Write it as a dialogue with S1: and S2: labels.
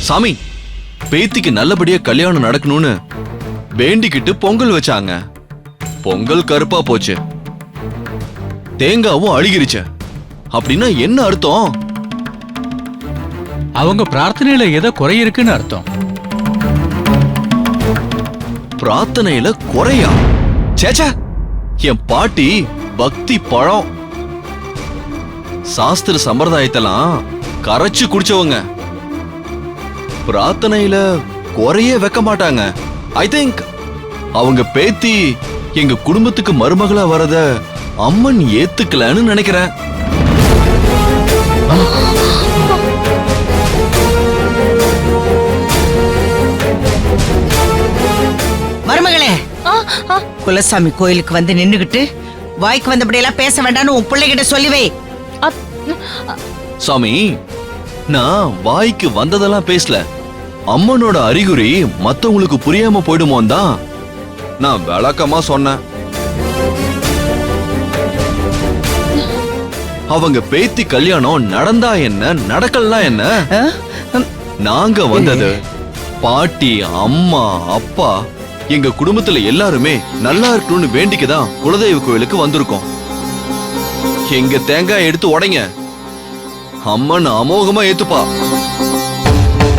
S1: சாமி, பேத்திக்கு நல்லபடியா கல்யாணம் நடக்கணும்னு வேண்டிக்கிட்டு பொங்கல் வச்சாங்க. பொங்கல் கருப்பா போச்சு, தேங்காவும் அழுகிருச்சு. அப்படின்னா என்ன அர்த்தம்?
S2: அவங்க பிரார்த்தனையில ஏதோ குறை இருக்குன்னு அர்த்தம்.
S1: பிரார்த்தனையில குறையா? சேச்சா, என் பாட்டி பக்தி பழம். சாஸ்திர சம்பிரதாயத்தெல்லாம் கரைச்சு குடிச்சவங்க. பிரார்த்தனையில குறைய வைக்க மாட்டாங்க. ஐ திங்க் அவங்க பேத்தி எங்க குடும்பத்துக்கு மருமகளா வரத அம்மன் ஏத்துக்கலன்னு நினைக்கிறேன்.
S3: மருமகளே, குலசாமி கோயிலுக்கு வந்து நின்னுகிட்டு வாய்க்கு வந்தபடியெல்லாம் பேச வேண்டாம்னு உன் பிள்ளைகிட்ட சொல்லுவே.
S1: சாமி, நான் வாய்க்கு வந்ததெல்லாம் பேசல. அம்மனோட அறிகுறி மத்தவங்களுக்கு புரியாம போயிடுமோன்னு தான் நான் விளக்கமா சொன்னேன். அவங்க பேத்தி கல்யாணம் நடந்தா என்ன, நடக்கலாம் என்ன? நாங்க வந்தது பாட்டி, அம்மா, அப்பா, எங்க குடும்பத்துல எல்லாருமே நல்லா இருக்கணும்னு வேண்டிக்கதான் குலதெய்வ கோயிலுக்கு வந்திருக்கோம். எங்க தேங்காய் எடுத்து உடைங்க, அம்மன் அமோகமா ஏத்துப்பா.